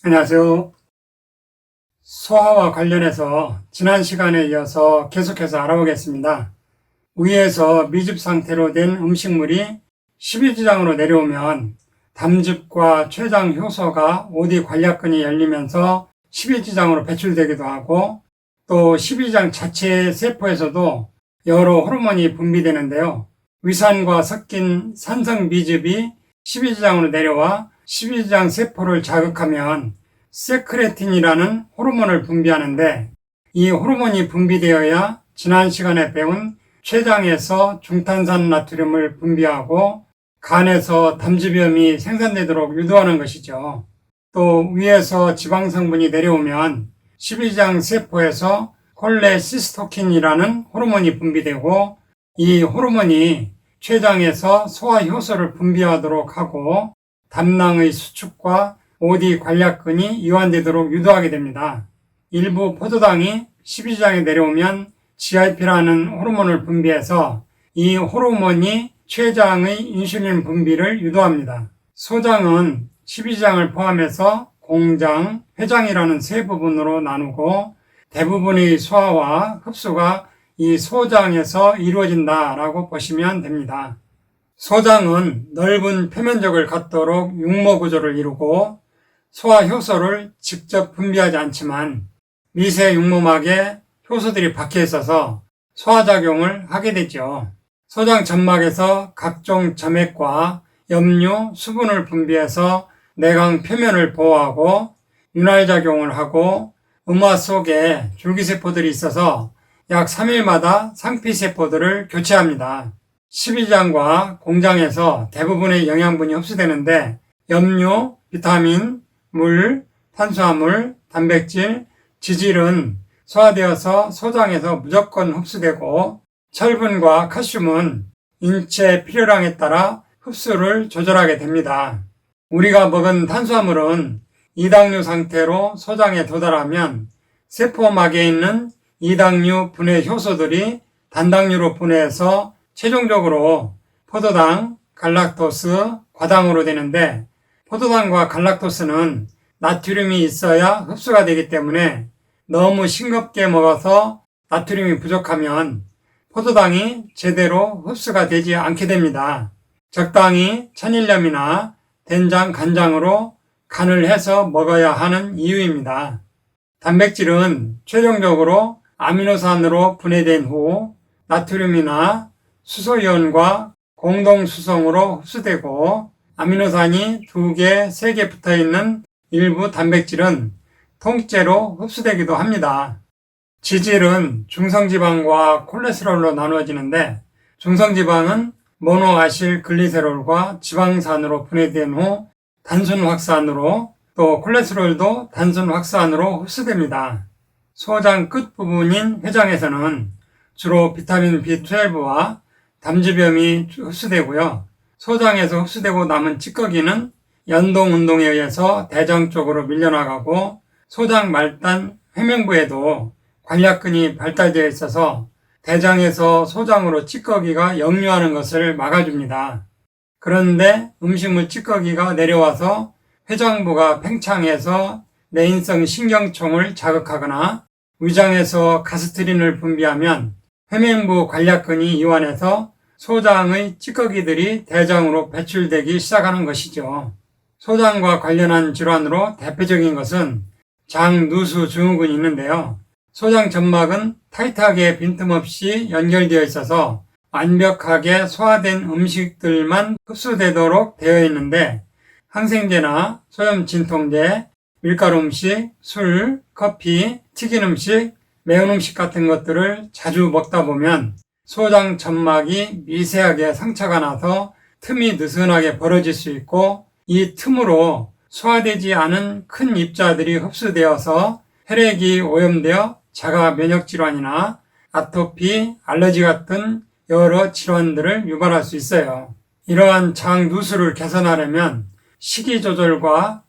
안녕하세요. 소화와 관련해서 지난 시간에 이어서 계속해서 알아보겠습니다. 위에서 미즙 상태로 된 음식물이 십이지장으로 내려오면 담즙과 췌장 효소가 오디 관략근이 열리면서 십이지장으로 배출되기도 하고, 또 십이지장 자체 세포에서도 여러 호르몬이 분비되는데요. 위산과 섞인 산성 미즙이 십이지장으로 내려와 십이지장 세포를 자극하면 세크레틴이라는 호르몬을 분비하는데, 이 호르몬이 분비되어야 지난 시간에 배운 췌장에서 중탄산 나트륨을 분비하고 간에서 담즙염이 생산되도록 유도하는 것이죠. 또 위에서 지방 성분이 내려오면 십이지장 세포에서 콜레시스토킨이라는 호르몬이 분비되고, 이 호르몬이 췌장에서 소화 효소를 분비하도록 하고 담낭의 수축과 오디 관략근이 이완되도록 유도하게 됩니다. 일부 포도당이 십이지장에 내려오면 GIP라는 호르몬을 분비해서 이 호르몬이 췌장의 인슐린 분비를 유도합니다. 소장은 십이지장을 포함해서 공장, 회장이라는 세 부분으로 나누고 대부분의 소화와 흡수가 이 소장에서 이루어진다라고 보시면 됩니다. 소장은 넓은 표면적을 갖도록 육모 구조를 이루고 소화 효소를 직접 분비하지 않지만 미세 육모막에 효소들이 박혀 있어서 소화작용을 하게 되죠. 소장 점막에서 각종 점액과 염류, 수분을 분비해서 내강 표면을 보호하고 윤활작용을 하고 음화 속에 줄기세포들이 있어서 약 3일마다 상피세포들을 교체합니다. 십이지장과 공장에서 대부분의 영양분이 흡수되는데 염류, 비타민, 물, 탄수화물, 단백질, 지질은 소화되어서 소장에서 무조건 흡수되고 철분과 칼슘은 인체 필요량에 따라 흡수를 조절하게 됩니다. 우리가 먹은 탄수화물은 이당류 상태로 소장에 도달하면 세포막에 있는 이당류 분해 효소들이 단당류로 분해해서 최종적으로 포도당, 갈락토스, 과당으로 되는데, 포도당과 갈락토스는 나트륨이 있어야 흡수가 되기 때문에 너무 싱겁게 먹어서 나트륨이 부족하면 포도당이 제대로 흡수가 되지 않게 됩니다. 적당히 천일염이나 된장, 간장으로 간을 해서 먹어야 하는 이유입니다. 단백질은 최종적으로 아미노산으로 분해된 후 나트륨이나 수소이온과 공동수성으로 흡수되고, 아미노산이 2개, 3개 붙어있는 일부 단백질은 통째로 흡수되기도 합니다. 지질은 중성지방과 콜레스테롤로 나누어지는데, 중성지방은 모노아실 글리세롤과 지방산으로 분해된 후 단순 확산으로, 또 콜레스테롤도 단순 확산으로 흡수됩니다. 소장 끝부분인 회장에서는 주로 비타민 B12와 담즙염이 흡수되고요. 소장에서 흡수되고 남은 찌꺼기는 연동운동에 의해서 대장 쪽으로 밀려나가고, 소장 말단 회명부에도 관략근이 발달되어 있어서 대장에서 소장으로 찌꺼기가 역류하는 것을 막아줍니다. 그런데 음식물 찌꺼기가 내려와서 회장부가 팽창해서 내인성 신경총을 자극하거나 위장에서 가스트린을 분비하면 회면부 관략근이 이완해서 소장의 찌꺼기들이 대장으로 배출되기 시작하는 것이죠. 소장과 관련한 질환으로 대표적인 것은 장누수 증후군이 있는데요. 소장 점막은 타이트하게 빈틈없이 연결되어 있어서 완벽하게 소화된 음식들만 흡수되도록 되어 있는데, 항생제나 소염 진통제, 밀가루 음식, 술, 커피, 튀긴 음식, 매운 음식 같은 것들을 자주 먹다 보면 소장 점막이 미세하게 상처가 나서 틈이 느슨하게 벌어질 수 있고, 이 틈으로 소화되지 않은 큰 입자들이 흡수되어서 혈액이 오염되어 자가 면역질환이나 아토피, 알러지 같은 여러 질환들을 유발할 수 있어요. 이러한 장 누수를 개선하려면 식이 조절과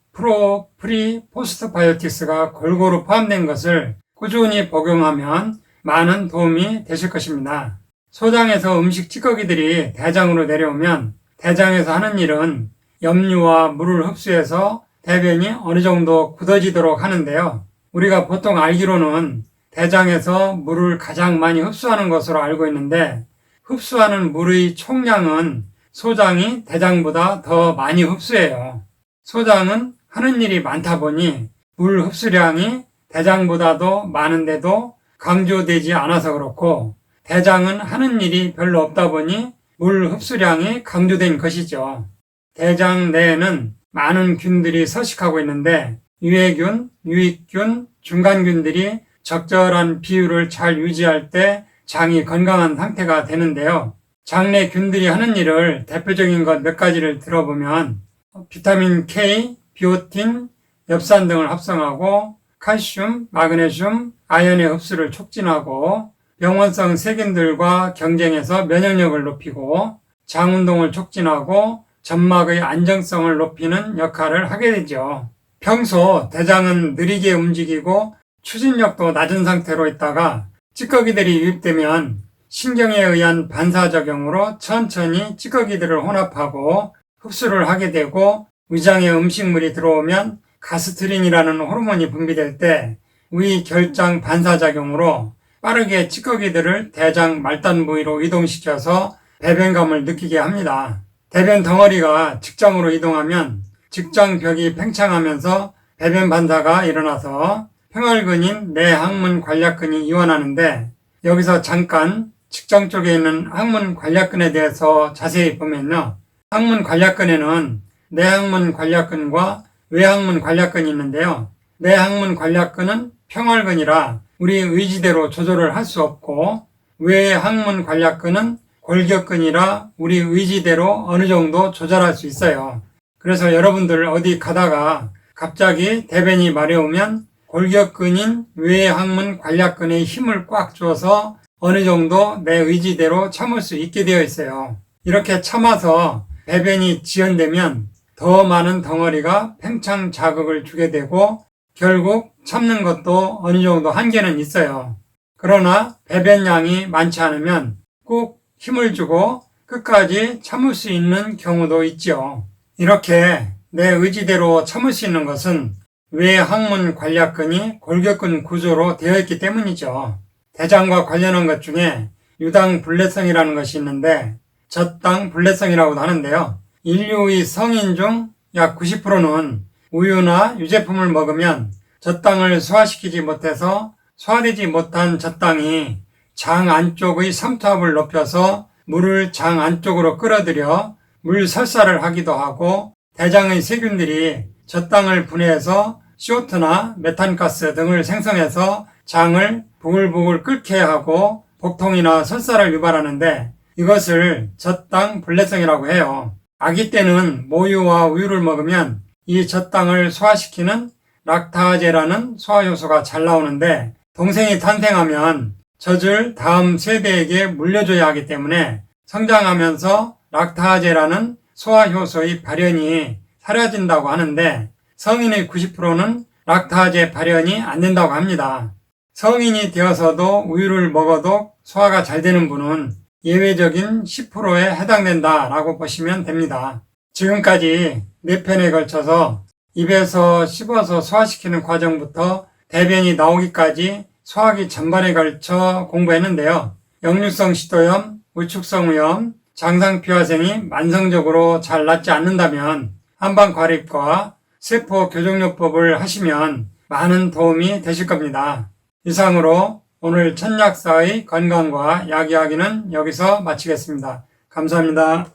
프리, 포스트 바이오틱스가 골고루 포함된 것을 꾸준히 복용하면 많은 도움이 되실 것입니다. 소장에서 음식 찌꺼기들이 대장으로 내려오면 대장에서 하는 일은 염류와 물을 흡수해서 대변이 어느 정도 굳어지도록 하는데요. 우리가 보통 알기로는 대장에서 물을 가장 많이 흡수하는 것으로 알고 있는데 흡수하는 물의 총량은 소장이 대장보다 더 많이 흡수해요. 소장은 하는 일이 많다 보니 물 흡수량이 대장보다도 많은데도 강조되지 않아서 그렇고 대장은 하는 일이 별로 없다 보니 물 흡수량이 강조된 것이죠. 대장 내에는 많은 균들이 서식하고 있는데 유해균, 유익균, 중간균들이 적절한 비율을 잘 유지할 때 장이 건강한 상태가 되는데요. 장내 균들이 하는 일을 대표적인 것 몇 가지를 들어보면 비타민 K, 비오틴, 엽산 등을 합성하고 칼슘, 마그네슘, 아연의 흡수를 촉진하고 병원성 세균들과 경쟁해서 면역력을 높이고 장 운동을 促진하고 점막의 안정성을 높이는 역할을 하게 되죠. 평소 대장은 느리게 움직이고 추진력도 낮은 상태로 있다가 찌꺼기들이 유입되면 신경에 의한 반사작용으로 천천히 찌꺼기들을 혼합하고 흡수를 하게 되고 위장에 음식물이 들어오면 가스트린이라는 호르몬이 분비될 때 위 결장 반사작용으로 빠르게 찌꺼기들을 대장 말단 부위로 이동시켜서 배변감을 느끼게 합니다. 대변 덩어리가 직장으로 이동하면 직장벽이 팽창하면서 배변 반사가 일어나서 평혈근인 내항문 관략근이 이완하는데 여기서 잠깐 직장 쪽에 있는 항문 관략근에 대해서 자세히 보면요. 항문 관략근에는 내항문 관략근과 외항문 관략근이 있는데요. 내항문 관략근은 평혈근이라 우리 의지대로 조절을 할 수 없고 외항문 관략근은 골격근이라 우리 의지대로 어느 정도 조절할 수 있어요. 그래서 여러분들 어디 가다가 갑자기 대변이 마려우면 골격근인 외항문 관략근에 힘을 꽉 줘서 어느 정도 내 의지대로 참을 수 있게 되어 있어요. 이렇게 참아서 배변이 지연되면 더 많은 덩어리가 팽창 자극을 주게 되고 결국 참는 것도 어느 정도 한계는 있어요. 그러나 배변량이 많지 않으면 꼭 힘을 주고 끝까지 참을 수 있는 경우도 있죠. 이렇게 내 의지대로 참을 수 있는 것은 외항문 관략근이 골격근 구조로 되어 있기 때문이죠. 대장과 관련한 것 중에 유당 불내성이라는 것이 있는데 젖당 불내성이라고도 하는데요. 인류의 성인 중 약 90%는 우유나 유제품을 먹으면 젖당을 소화시키지 못해서 소화되지 못한 젖당이 장 안쪽의 삼투압을 높여서 물을 장 안쪽으로 끌어들여 물 설사를 하기도 하고 대장의 세균들이 젖당을 분해해서 CO2나 메탄가스 등을 생성해서 장을 부글부글 끓게 하고 복통이나 설사를 유발하는데 이것을 젖당 불내성이라고 해요. 아기 때는 모유와 우유를 먹으면 이 젖당을 소화시키는 락타제라는 소화효소가 잘 나오는데 동생이 탄생하면 젖을 다음 세대에게 물려줘야 하기 때문에 성장하면서 락타제라는 소화효소의 발현이 사라진다고 하는데 성인의 90%는 락타제 발현이 안 된다고 합니다. 성인이 되어서도 우유를 먹어도 소화가 잘 되는 분은 예외적인 10%에 해당된다라고 보시면 됩니다. 지금까지 4편에 걸쳐서 입에서 씹어서 소화시키는 과정부터 대변이 나오기까지 소화기 전반에 걸쳐 공부했는데요. 역류성 식도염, 우축성 위염, 장상피화생이 만성적으로 잘 낫지 않는다면 한방과립과 세포교정요법을 하시면 많은 도움이 되실 겁니다. 이상으로 오늘 천약사의 건강과 약 이야기는 여기서 마치겠습니다. 감사합니다.